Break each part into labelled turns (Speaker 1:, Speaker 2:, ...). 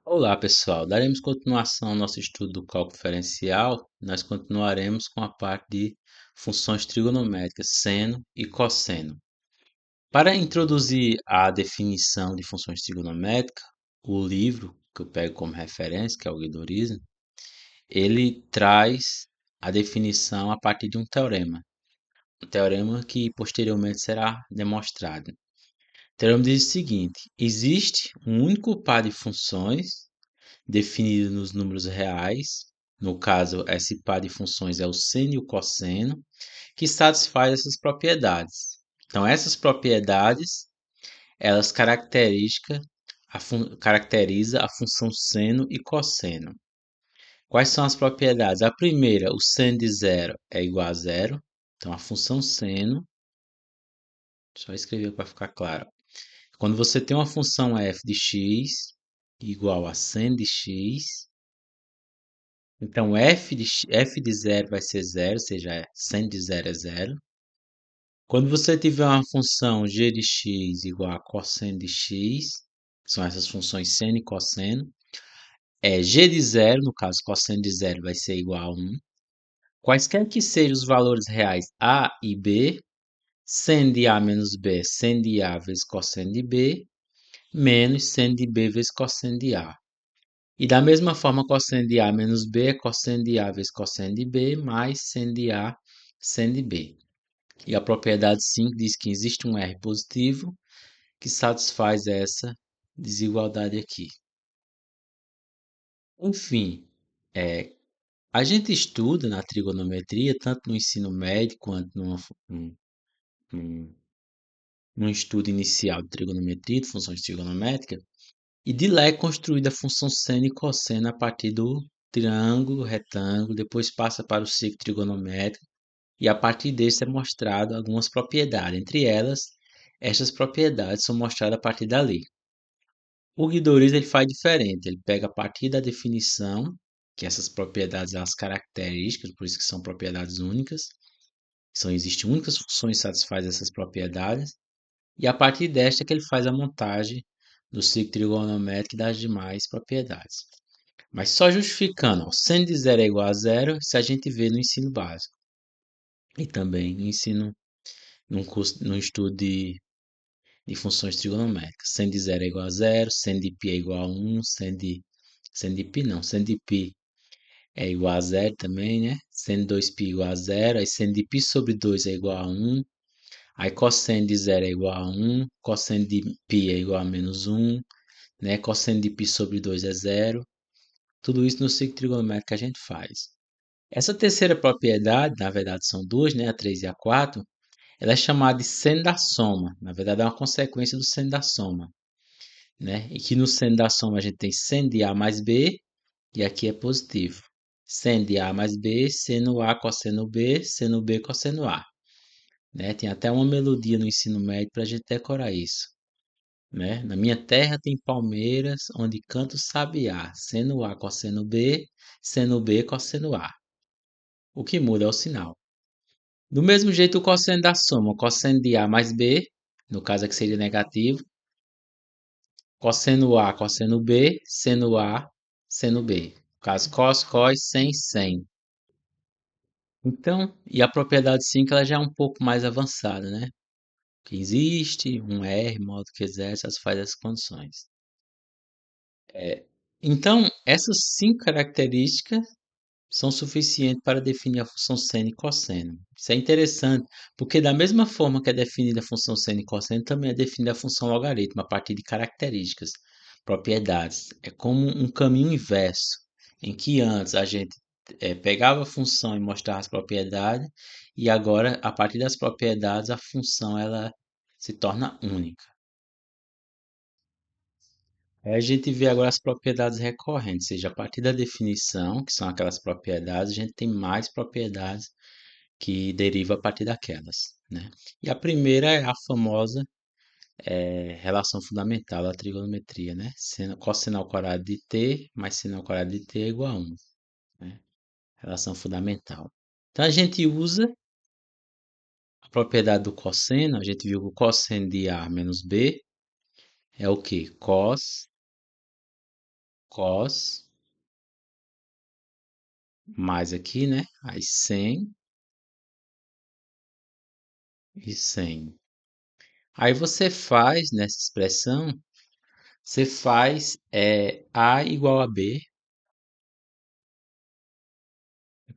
Speaker 1: Olá, pessoal. Daremos continuação ao nosso estudo do cálculo diferencial. Nós continuaremos com a parte de funções trigonométricas, seno e cosseno. Para introduzir a definição de funções trigonométricas, o livro que eu pego como referência, que é o Guido Orizzi, ele traz a definição a partir de um teorema. Um teorema que posteriormente será demonstrado. O teorema diz o seguinte: existe um único par de funções definido nos números reais, no caso, esse par de funções é o seno e o cosseno, que satisfaz essas propriedades. Então, essas propriedades, elas caracteriza a função seno e cosseno. Quais são as propriedades? A primeira, o seno de zero é igual a zero. Então, a função seno, só escrever para ficar claro. Quando você tem uma função f de x igual a seno de x, então, f de zero vai ser zero, ou seja, seno de zero é zero. Quando você tiver uma função g de x igual a cosseno de x, são essas funções seno e cosseno, g de zero, no caso, cosseno de zero vai ser igual a 1. Quaisquer que sejam os valores reais a e b, seno de a menos b, seno de a vezes cosseno de b, menos seno de b vezes cosseno de a. E da mesma forma, cosseno de A menos B é cosseno de A vezes cosseno de B, mais seno de A, seno de B. E a propriedade 5 diz que existe um R positivo que satisfaz essa desigualdade aqui. Enfim, a gente estuda na trigonometria, tanto no ensino médio quanto num, num estudo inicial de trigonometria, de funções trigonométricas, e de lá é construída a função seno e cosseno a partir do triângulo, retângulo, depois passa para o círculo trigonométrico e a partir desse é mostrado algumas propriedades. Entre elas, estas propriedades são mostradas a partir da lei. O Guidoriz ele faz diferente, ele pega a partir da definição, que essas propriedades são as características, por isso que são propriedades únicas, existem únicas funções que satisfazem essas propriedades, e a partir desta que ele faz a montagem do ciclo trigonométrico e das demais propriedades. Mas só justificando, ó, seno de zero é igual a zero, se a gente vê no ensino básico. E também no ensino, no estudo de funções trigonométricas. Seno de zero é igual a zero, seno de π é igual a 1, seno de π é igual a zero também, né? Seno de 2π igual a zero, aí seno de π sobre 2 é igual a 1, aí cosseno de zero é igual a 1, cosseno de π é igual a menos 1, né? Cosseno de π sobre 2 é zero. Tudo isso no ciclo trigonométrico que a gente faz. Essa terceira propriedade, na verdade são duas, né? A 3 e a 4, ela é chamada de seno da soma. Na verdade é uma consequência do seno da soma, né? E que no seno da soma a gente tem seno de A mais B, e aqui é positivo. Seno de A mais B, seno A cosseno B, seno B cosseno A. Né? Tem até uma melodia no ensino médio para a gente decorar isso. Né? Na minha terra tem palmeiras, onde canta o sabiá. Seno A cosseno B, seno B cosseno A. O que muda é o sinal. Do mesmo jeito, o cosseno da soma, o cosseno de A mais B, no caso aqui seria negativo, cosseno A, cosseno B, seno A, seno B. No caso, cos, sem. Então, e a propriedade 5 ela já é um pouco mais avançada, né? Que existe um R, modo que exerce, faz as condições. Então, essas 5 características são suficientes para definir a função seno e cosseno. Isso é interessante, porque da mesma forma que é definida a função seno e cosseno, também é definida a função logaritmo, a partir de características, propriedades. É como um caminho inverso, em que antes a gente pegava a função e mostrava as propriedades, e agora, a partir das propriedades, a função ela se torna única. Aí a gente vê agora as propriedades recorrentes, ou seja, a partir da definição, que são aquelas propriedades, a gente tem mais propriedades que derivam a partir daquelas, né? E a primeira é a famosa relação fundamental da trigonometria, né? Cosseno ao quadrado de t mais seno ao quadrado de t é igual a 1, né? Relação fundamental. Então a gente usa a propriedade do cosseno, a gente viu que o cosseno de A menos B é o que? Cos cos, mais aqui, né? Aí 100 e 100. Aí você faz, nessa expressão, você faz A igual a B,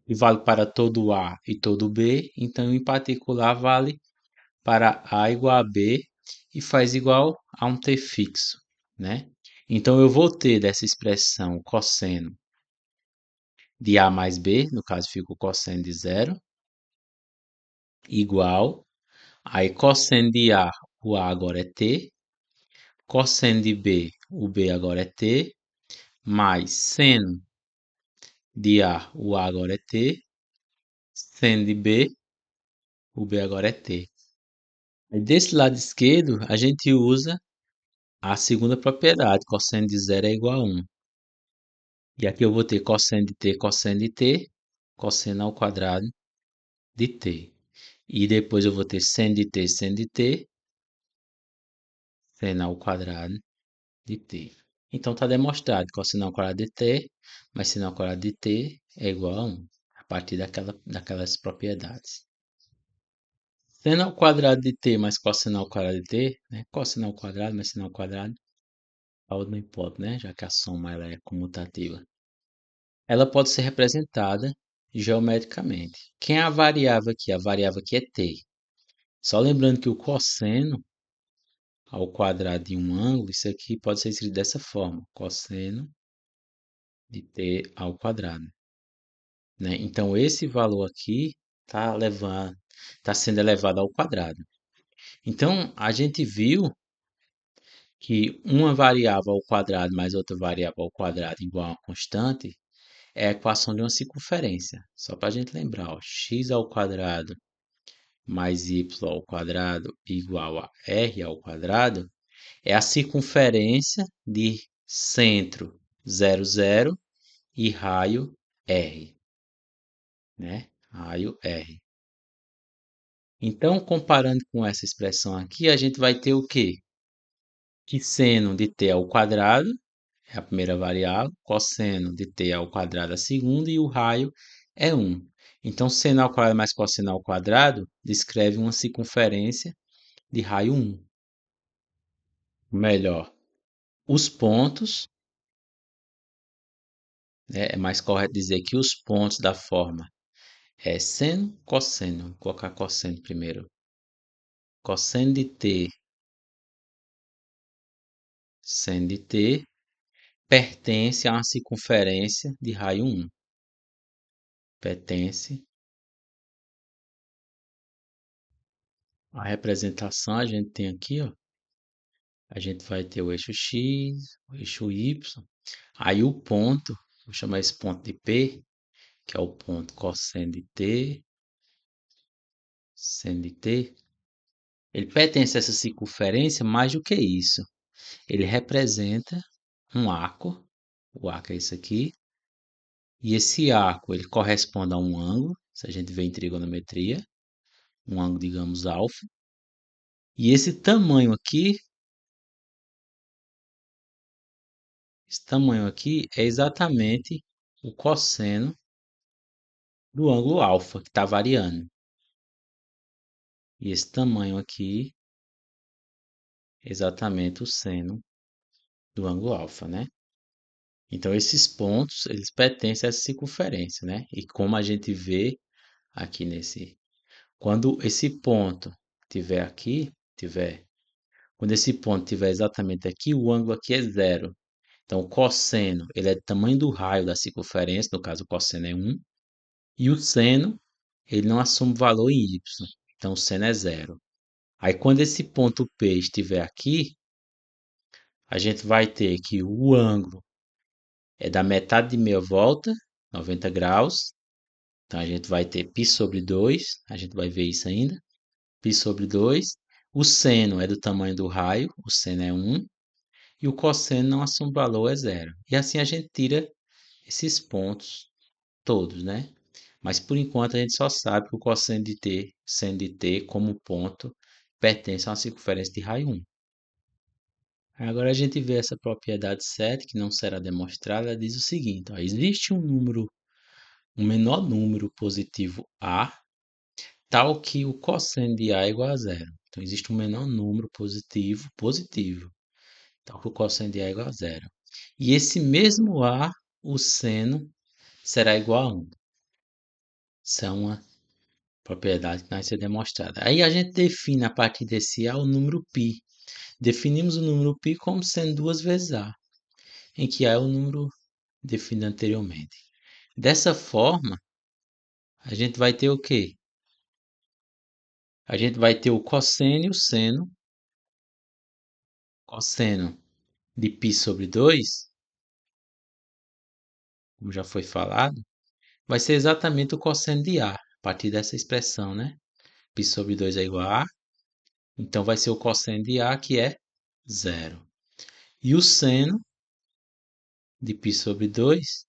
Speaker 1: e vale para todo A e todo B, então em particular vale para A igual a B e faz igual a um t fixo, né? Então eu vou ter dessa expressão cosseno de A mais B, no caso fica o cosseno de zero, igual, aí cosseno de A, o A agora é T, cosseno de B, o B agora é T, mais seno de A, o A agora é T, seno de B, o B agora é T. Aí desse lado esquerdo, a gente usa a segunda propriedade, cosseno de zero é igual a 1. E aqui eu vou ter cosseno de t, cosseno ao quadrado de t. E depois eu vou ter seno de t, seno ao quadrado de t. Então está demonstrado que cosseno ao quadrado de t mais seno ao quadrado de t é igual a 1, a partir daquelas propriedades. Seno ao quadrado de t mais cosseno ao quadrado de t, né? Cosseno ao quadrado mais seno ao quadrado, a outra não importa, né? Já que a soma ela é comutativa. Ela pode ser representada geometricamente. Quem é a variável aqui? A variável aqui é t. Só lembrando que o cosseno ao quadrado de um ângulo, isso aqui pode ser escrito dessa forma, cosseno de t ao quadrado, né? Então esse valor aqui está sendo elevado ao quadrado. Então a gente viu que uma variável ao quadrado mais outra variável ao quadrado igual a uma constante é a equação de uma circunferência. Só para a gente lembrar, ó, x ao quadrado mais y ao quadrado igual a r ao quadrado é a circunferência de centro 0, 0 e raio r, né? Raio r. Então, comparando com essa expressão aqui, a gente vai ter o quê? Que seno de t ao quadrado é a primeira variável, cosseno de t ao quadrado a segunda e o raio é 1. Então, seno ao quadrado mais cosseno ao quadrado descreve uma circunferência de raio 1. Melhor, os pontos, né, é mais correto dizer que os pontos da forma é seno, cosseno. Vou colocar cosseno primeiro. Cosseno de t, seno de t, pertence a uma circunferência de raio 1. Pertence. A representação a gente tem aqui, ó. A gente vai ter o eixo x, o eixo y. Aí o ponto, vou chamar esse ponto de P, que é o ponto cosseno de t, seno de t. Ele pertence a essa circunferência mais do que isso. Ele representa um arco, o arco é esse aqui, e esse arco ele corresponde a um ângulo, se a gente vê em trigonometria, um ângulo, digamos, alfa. E esse tamanho aqui é exatamente o cosseno do ângulo alfa, que está variando. E esse tamanho aqui é exatamente o seno do ângulo alfa, né? Então, esses pontos, eles pertencem a essa circunferência, né? E como a gente vê aqui quando esse ponto tiver aqui, quando esse ponto tiver exatamente aqui, o ângulo aqui é zero. Então, o cosseno, ele é do tamanho do raio da circunferência, no caso o cosseno é 1, e o seno, ele não assume valor em y, então o seno é zero. Aí, quando esse ponto P estiver aqui, a gente vai ter que o ângulo é da metade de meia volta, 90 graus. Então, a gente vai ter π sobre 2, a gente vai ver isso ainda. Π sobre 2. O seno é do tamanho do raio, o seno é 1. E o cosseno não assume valor, é zero. E assim a gente tira esses pontos todos, né? Mas por enquanto a gente só sabe que o cosseno de t, seno de t como ponto, pertence a uma circunferência de raio 1. Agora a gente vê essa propriedade 7, que não será demonstrada, ela diz o seguinte, ó, existe um número, um menor número positivo A, tal que o cosseno de A é igual a zero. Então existe um menor número positivo, tal que o cosseno de A é igual a zero. E esse mesmo A, o seno, será igual a 1. Isso é uma propriedade que vai ser demonstrada. Aí a gente define a partir desse A o número π. Definimos o número π como sendo 2 vezes A, em que A é o número definido anteriormente. Dessa forma, a gente vai ter o quê? A gente vai ter o cosseno e o seno. Cosseno de π sobre 2, como já foi falado, vai ser exatamente o cosseno de A, a partir dessa expressão, né? Π sobre 2 é igual a A, então vai ser o cosseno de A, que é zero. E o seno de π sobre 2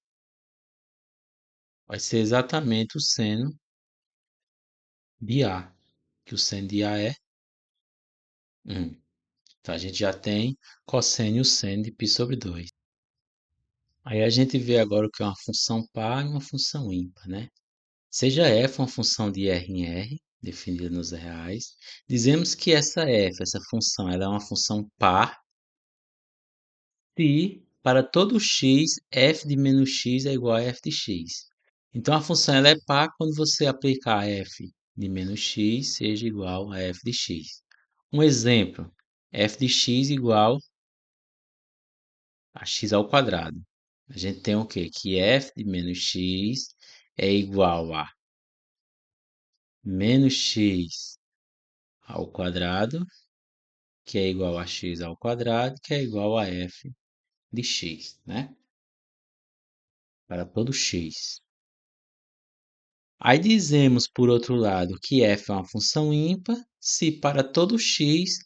Speaker 1: vai ser exatamente o seno de A, que o seno de A é 1. Então a gente já tem cosseno e o seno de π sobre 2. Aí a gente vê agora o que é uma função par e uma função ímpar, né? Seja f uma função de R em R, definida nos reais, dizemos que essa função, ela é uma função par se para todo x, f de menos x é igual a f de x. Então a função ela é par quando você aplicar f de menos x seja igual a f de x. Um exemplo, f de x igual a x ao quadrado. A gente tem o quê? Que f de menos x é igual a menos x ao quadrado, que é igual a x ao quadrado, que é igual a f de x, né? Para todo x. Aí dizemos, por outro lado, que f é uma função ímpar se para todo x,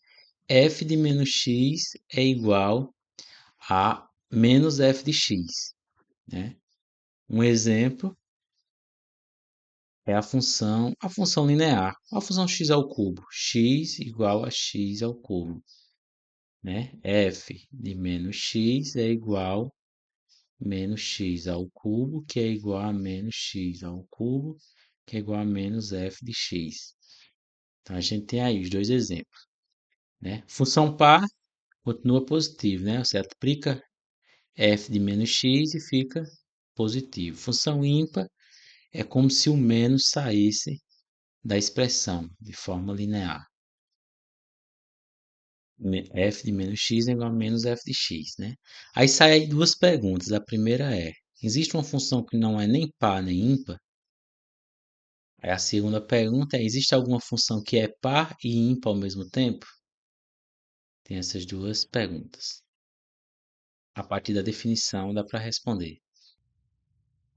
Speaker 1: f de menos x é igual a menos f de x, né? Um exemplo é a função linear, a função x ao cubo, x igual a x ao cubo, né? F de menos x é igual a menos x ao cubo, que é igual a menos x ao cubo, que é igual a menos f de x. Então a gente tem aí os dois exemplos, né? Função par continua positivo, né? Você aplica f de menos x e fica positivo. Função ímpar é como se o menos saísse da expressão de forma linear. F de menos x é igual a menos f de x, né? Aí saem duas perguntas. A primeira é: existe uma função que não é nem par nem ímpar? Aí a segunda pergunta é: existe alguma função que é par e ímpar ao mesmo tempo? Tem essas duas perguntas. A partir da definição dá para responder.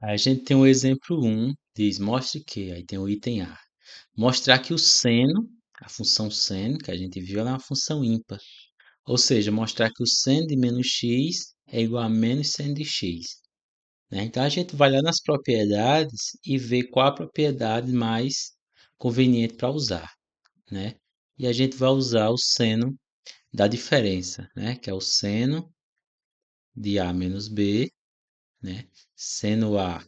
Speaker 1: Aí a gente tem o exemplo 1, diz mostre que, aí tem o item A. Mostrar que o seno, a função seno, que a gente viu, ela é uma função ímpar. Ou seja, mostrar que o seno de menos x é igual a menos seno de x. Né? Então a gente vai lá nas propriedades e vê qual a propriedade mais conveniente para usar. Né? E a gente vai usar o seno da diferença, né? Que é o seno de A menos B, né? Seno A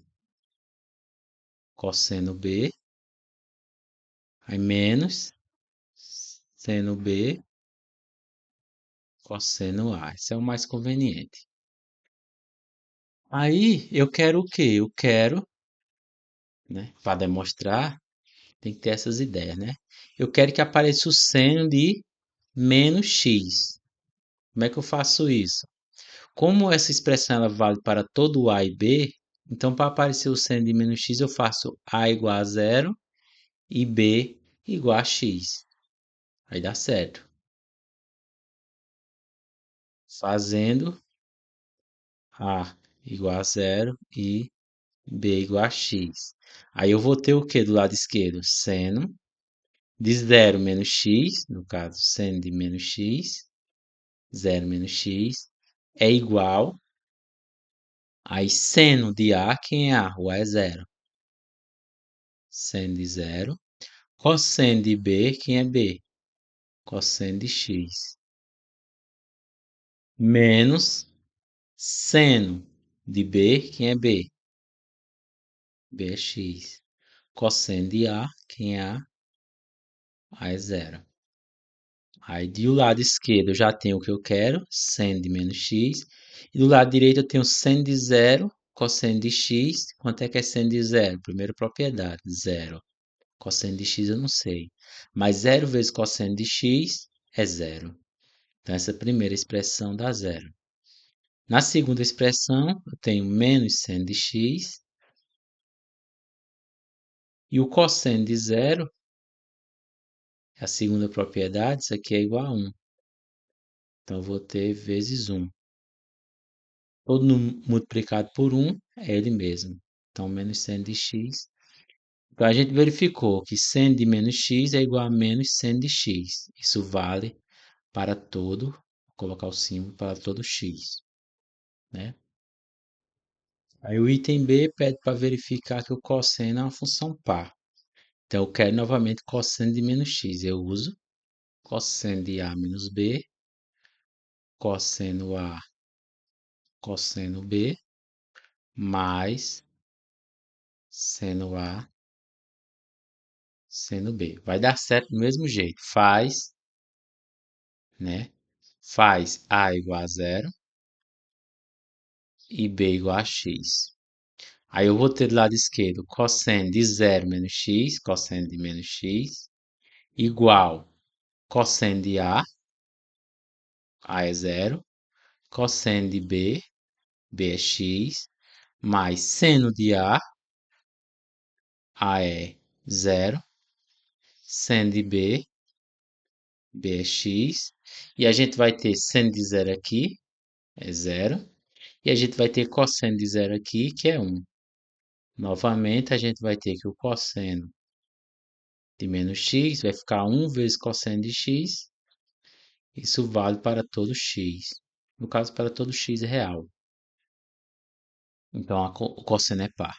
Speaker 1: cosseno B, aí menos seno B cosseno A. Esse é o mais conveniente. Aí eu quero o quê? Eu quero, né? Para demonstrar, tem que ter essas ideias, né? Eu quero que apareça o seno de menos x. Como é que eu faço isso? Como essa expressão ela vale para todo A e B, então para aparecer o seno de menos x eu faço A igual a zero e B igual a x. Aí dá certo. Fazendo A igual a zero e B igual a x. Aí eu vou ter o que do lado esquerdo? Seno de zero menos x, no caso, seno de menos x, zero menos x, é igual a seno de A, quem é A? O A é zero. Seno de zero. Cosseno de B, quem é B? Cosseno de x. menos seno de B, quem é B? B é x. Cosseno de A, quem é A? A é zero. Aí do lado esquerdo eu já tenho o que eu quero, seno de menos x. E do lado direito eu tenho seno de zero, cosseno de x. Quanto é que é seno de zero? Primeira propriedade, zero. Cosseno de x eu não sei. Mas zero vezes cosseno de x é zero. Então essa primeira expressão dá zero. Na segunda expressão eu tenho menos seno de x. E o cosseno de zero, a segunda propriedade, isso aqui é igual a 1. Então eu vou ter vezes 1. Todo número multiplicado por 1 é ele mesmo. Então, menos seno de x. Então, a gente verificou que seno de menos x é igual a menos seno de x. Isso vale para todo, vou colocar o símbolo para todo x, né? Aí o item B pede para verificar que o cosseno é uma função par. Então, eu quero novamente cosseno de menos x. Eu uso cosseno de A menos B, cosseno A, cosseno B, mais seno A, seno B. Vai dar certo do mesmo jeito. Faz, né? Faz A igual a zero e B igual a x. Aí eu vou ter do lado esquerdo cosseno de zero menos x, cosseno de menos x, igual cosseno de A é zero, cosseno de B é x, mais seno de A é zero, seno de B é x, e a gente vai ter seno de zero aqui, é zero, e a gente vai ter cosseno de zero aqui, que é 1. Novamente, a gente vai ter que o cosseno de menos x vai ficar 1 vezes cosseno de x. Isso vale para todo x. No caso, para todo x real. Então, o cosseno é par.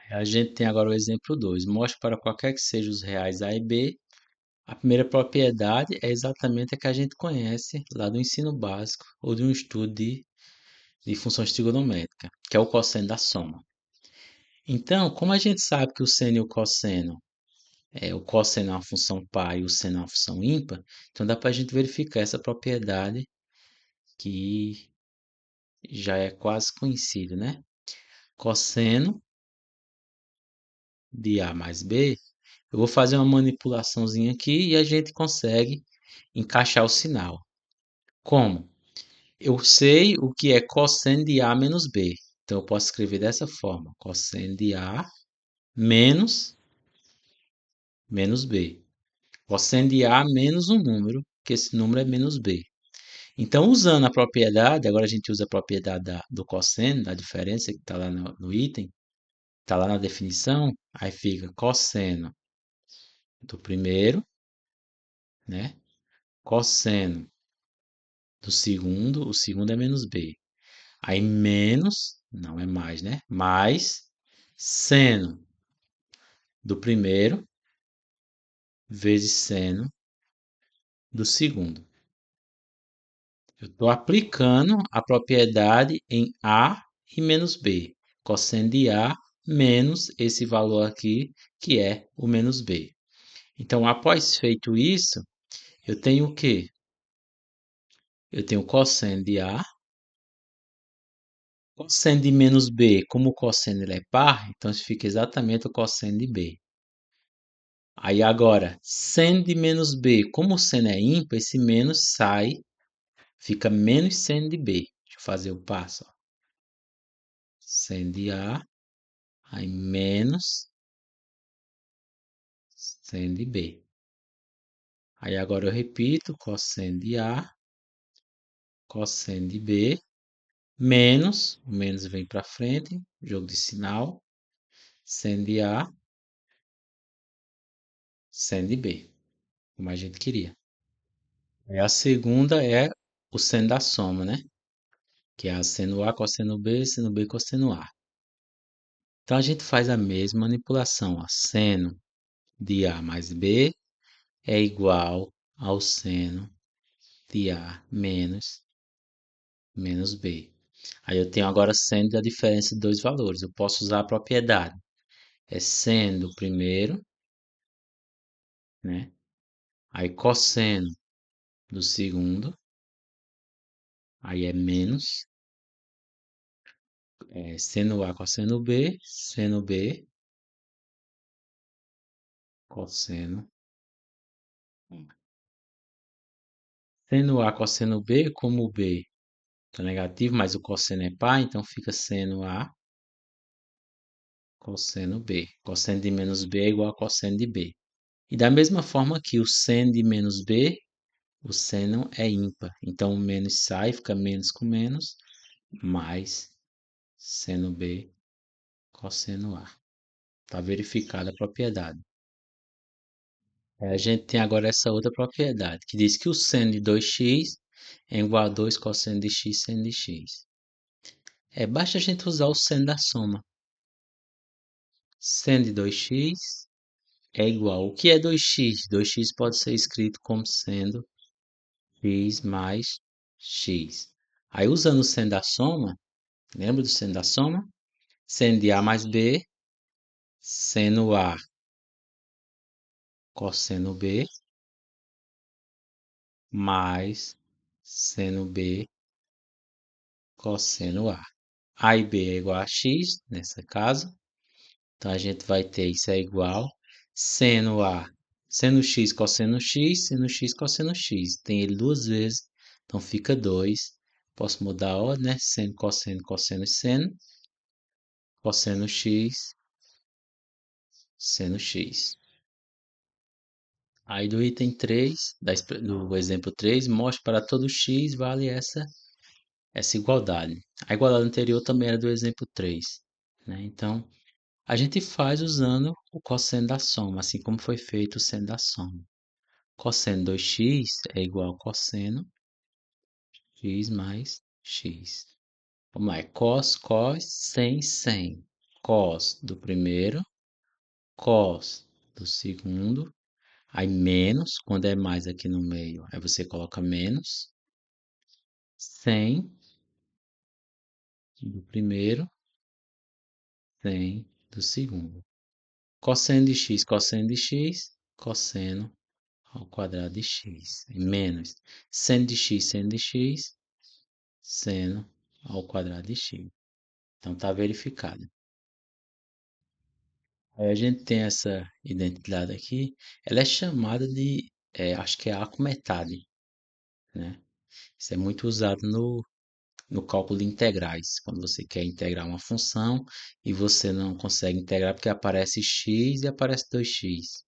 Speaker 1: A gente tem agora o exemplo 2. Mostre para qualquer que seja os reais a e b. A primeira propriedade é exatamente a que a gente conhece lá do ensino básico ou de um estudo de funções trigonométricas, que é o cosseno da soma. Então, como a gente sabe que o seno e o cosseno é uma função par e o seno é uma função ímpar, então dá para a gente verificar essa propriedade que já é quase conhecida, né? Cosseno de A mais B, eu vou fazer uma manipulaçãozinha aqui e a gente consegue encaixar o sinal. Como? Eu sei o que é cosseno de A menos B. Então, eu posso escrever dessa forma. Cosseno de A menos B. Cosseno de A menos um número, que esse número é menos B. Então, usando a propriedade, agora a gente usa a propriedade do cosseno, da diferença que está lá no item, está lá na definição, aí fica cosseno do primeiro, né? Cosseno do segundo, o segundo é menos B. Aí menos, não é mais, né? Mais seno do primeiro vezes seno do segundo. Eu estou aplicando a propriedade em A e menos B. Cosseno de A menos esse valor aqui, que é o menos B. Então, após feito isso, eu tenho o quê? Eu tenho cosseno de A, cosseno de menos B, como o cosseno ele é par, então isso fica exatamente o cosseno de B. Aí agora, seno de menos B, como o seno é ímpar, esse menos sai, fica menos seno de B. Deixa eu fazer o passo. Ó. Seno de A, aí menos seno de B. Aí agora eu repito, cosseno de A, cosseno de B, menos, o menos vem para frente, jogo de sinal, seno de A, seno de B, como a gente queria. Aí a segunda é o seno da soma, né? Que é a seno A, cosseno B, cosseno A. Então a gente faz a mesma manipulação. Ó. Seno de A mais B é igual ao seno de A menos menos b. Aí eu tenho agora seno da diferença de dois valores. Eu posso usar a propriedade. É seno do primeiro, né? Aí cosseno do segundo, aí é menos seno A cosseno B, seno B, cosseno. Seno A cosseno B, como o B está negativo, mas o cosseno é par, então fica seno A cosseno B. Cosseno de menos B é igual a cosseno de B. E da mesma forma que o seno de menos B, o seno é ímpar. Então o menos sai, fica menos com menos, mais seno B cosseno A. Está verificada a propriedade. A gente tem agora essa outra propriedade, que diz que o seno de 2x é igual a 2 cosseno de x seno de x. Basta a gente usar o seno da soma. Seno de 2x é igual. O que é 2x? 2x pode ser escrito como sendo x mais x. Aí, usando o seno da soma, lembra do seno da soma? Seno de a mais b, seno a cosseno b, mais seno b cosseno a. A e b é igual a x, nessa casa. Então, a gente vai ter isso é igual. Seno a, seno x, cosseno x, seno x, cosseno x. Tem ele duas vezes, então fica 2. Posso mudar a ordem, né? Seno, cosseno e seno. Cosseno x, seno x. Aí do item 3, do exemplo 3, mostra para todo x vale essa igualdade. A igualdade anterior também era do exemplo 3, né? Então, a gente faz usando o cosseno da soma, assim como foi feito o seno da soma. Cosseno 2x é igual a cosseno x mais x. Vamos lá, é cos, sem. Cos do primeiro, cos do segundo, aí menos, quando é mais aqui no meio, aí você coloca menos, 100 do primeiro, 100 do segundo. Cosseno de x, cosseno ao quadrado de x. Menos seno de x, seno ao quadrado de x. Então, está verificado. Aí a gente tem essa identidade aqui, ela é chamada de, acho que é A com metade, né? Isso é muito usado no cálculo de integrais, quando você quer integrar uma função e você não consegue integrar porque aparece x e aparece 2x.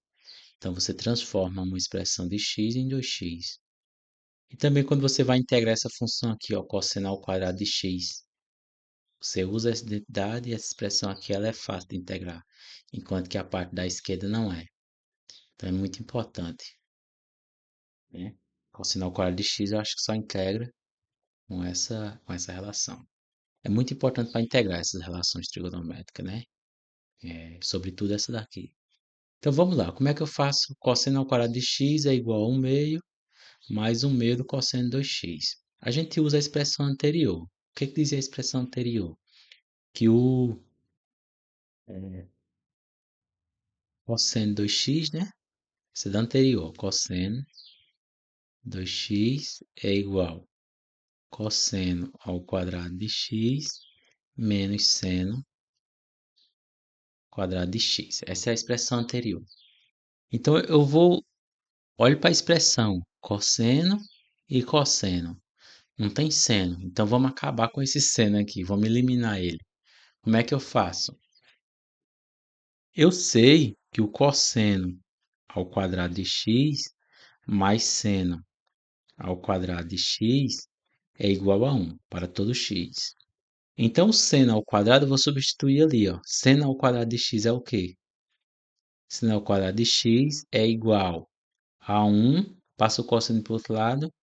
Speaker 1: Então você transforma uma expressão de x em 2x. E também quando você vai integrar essa função aqui, ó, cosseno ao quadrado de x, você usa essa identidade e essa expressão aqui ela é fácil de integrar, enquanto que a parte da esquerda não é. Então é muito importante, né? Cosseno ao quadrado de x eu acho que só integra com essa relação. É muito importante para integrar essas relações trigonométricas, né? Sobretudo essa daqui. Então vamos lá, como é que eu faço? Cosseno ao quadrado de x é igual a 1 meio mais 1 meio do cosseno de 2x. A gente usa a expressão anterior. O que dizia a expressão anterior? Que o cosseno de 2x, né? Essa é da anterior. Cosseno 2x é igual a cosseno ao quadrado de x menos seno quadrado de x. Essa é a expressão anterior. Então olhe para a expressão cosseno e cosseno. Não tem seno. Então vamos acabar com esse seno aqui. Vamos eliminar ele. Como é que eu faço? Eu sei que o cosseno ao quadrado de x mais seno ao quadrado de x é igual a 1 para todo x. Então, seno ao quadrado eu vou substituir ali, ó. Seno ao quadrado de x é o quê? Seno ao quadrado de x é igual a 1, passa o cosseno para o outro lado,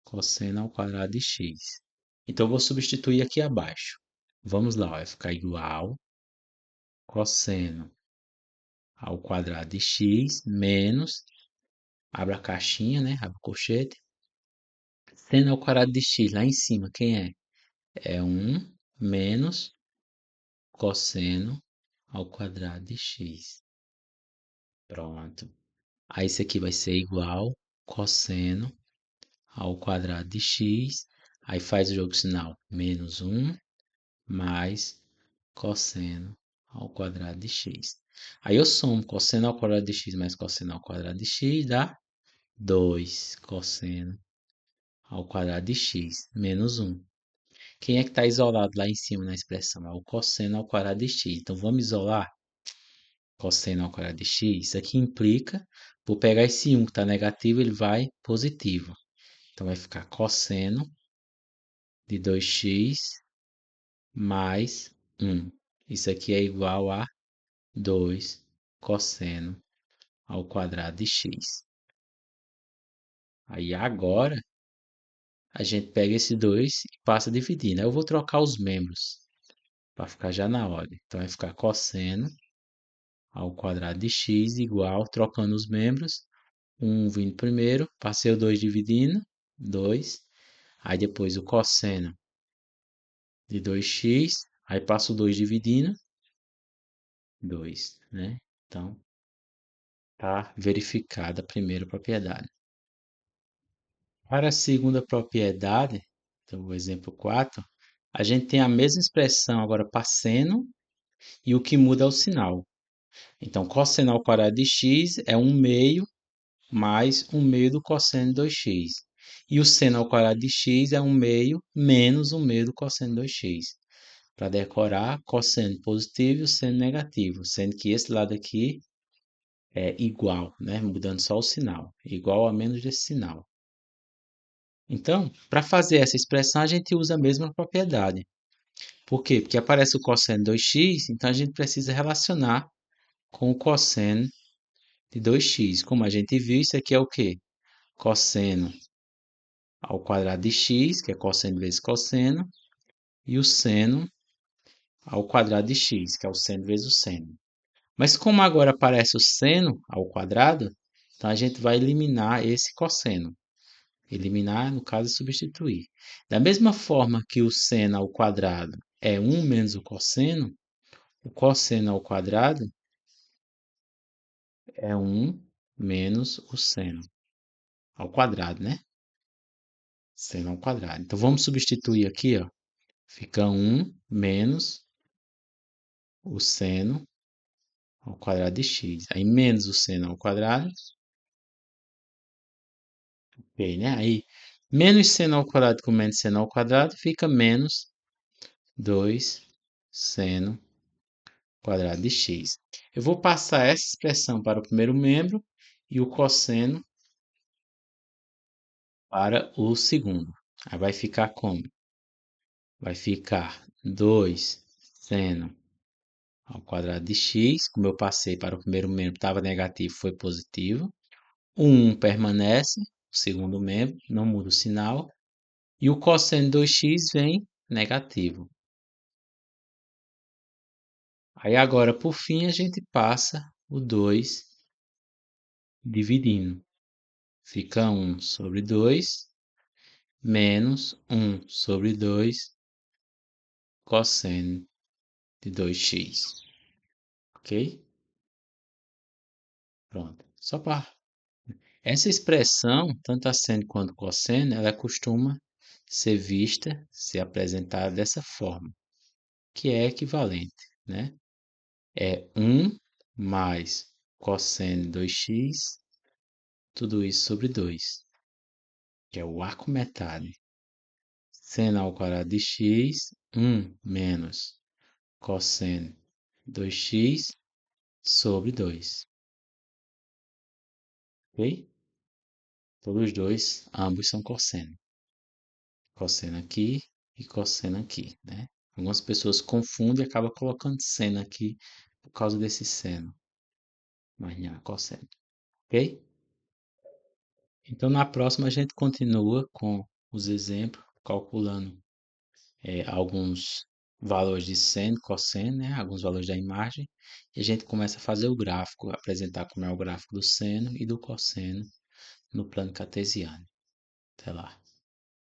Speaker 1: cosseno ao quadrado de x. Então, eu vou substituir aqui abaixo. Vamos lá, vai ficar igual cosseno ao quadrado de x menos, abre a caixinha, né? Abre o colchete, Seno ao quadrado de x lá em cima, quem é? É 1 menos cosseno ao quadrado de x. Pronto. Aí isso aqui vai ser igual cosseno ao quadrado de x. Aí faz o jogo sinal menos 1 mais cosseno ao quadrado de x. Aí eu somo cosseno ao quadrado de x mais cosseno ao quadrado de x dá 2 cosseno ao quadrado de x menos 1. Quem é que está isolado lá em cima na expressão? É o cosseno ao quadrado de x. Então vamos isolar cosseno ao quadrado de x. Isso aqui implica, por pegar esse 1 que está negativo, ele vai positivo. Então vai ficar cosseno de 2x mais 1. Isso aqui é igual a 2 cosseno ao quadrado de x. Aí agora a gente pega esse 2 e passa a dividir, né? Eu vou trocar os membros para ficar já na ordem. Então vai ficar cosseno ao quadrado de x igual, trocando os membros, 1 vindo primeiro, passei o 2 dividindo, 2. Aí depois o cosseno de 2x, aí passo o 2 dividindo, 2, né? Então, tá verificada a primeira propriedade. Para a segunda propriedade, então o exemplo 4, a gente tem a mesma expressão agora para seno e o que muda é o sinal. Então, cosseno ao quadrado de x é 1 meio mais 1 meio do cosseno de 2x. E o seno ao quadrado de x é 1 meio menos 1 meio do cosseno de 2x. Para decorar, cosseno positivo e o seno negativo, sendo que esse lado aqui é igual, né? Mudando só o sinal, igual a menos desse sinal. Então, para fazer essa expressão, a gente usa a mesma propriedade. Por quê? Porque aparece o cosseno de 2x, então a gente precisa relacionar com o cosseno de 2x. Como a gente viu, isso aqui é o quê? Cosseno ao quadrado de x, que é cosseno vezes cosseno, e o seno ao quadrado de x, que é o seno vezes o seno. Mas como agora aparece o seno ao quadrado, então a gente vai eliminar esse cosseno. Eliminar, no caso, é substituir. Da mesma forma que o seno ao quadrado é 1 menos o cosseno ao quadrado é 1 menos o seno ao quadrado, né? Seno ao quadrado. Então vamos substituir aqui, ó. Fica 1 menos o seno ao quadrado de x. Aí menos o seno ao quadrado. Ok, né? Aí menos seno ao quadrado com menos seno ao quadrado fica menos 2 seno quadrado de x. Eu vou passar essa expressão para o primeiro membro e o cosseno para o segundo. Aí vai ficar como? Vai ficar 2 seno ao quadrado de x. Como eu passei para o primeiro membro, estava negativo, foi positivo. O 1 permanece, o segundo membro, não muda o sinal. E o cosseno de 2x vem negativo. Aí agora, por fim, a gente passa o 2 dividindo. Fica 1 sobre 2 menos 1 sobre 2 cosseno de 2x. Ok? Pronto. Só para essa expressão, tanto a seno quanto cosseno, ela costuma ser vista, ser apresentada dessa forma, que é equivalente, né? É 1 mais cosseno de 2x, tudo isso sobre 2, que é o arco metade. Seno ao quadrado de x, 1 menos cosseno 2x sobre 2. Ok? Todos os dois, ambos são cosseno. Cosseno aqui e cosseno aqui, né? Algumas pessoas confundem e acabam colocando seno aqui por causa desse seno. Mas não, é cosseno. Ok? Então, na próxima, a gente continua com os exemplos, calculando alguns valores de seno, cosseno, né? Alguns valores da imagem. E a gente começa a fazer o gráfico, apresentar como é o gráfico do seno e do cosseno no plano cartesiano. Até lá.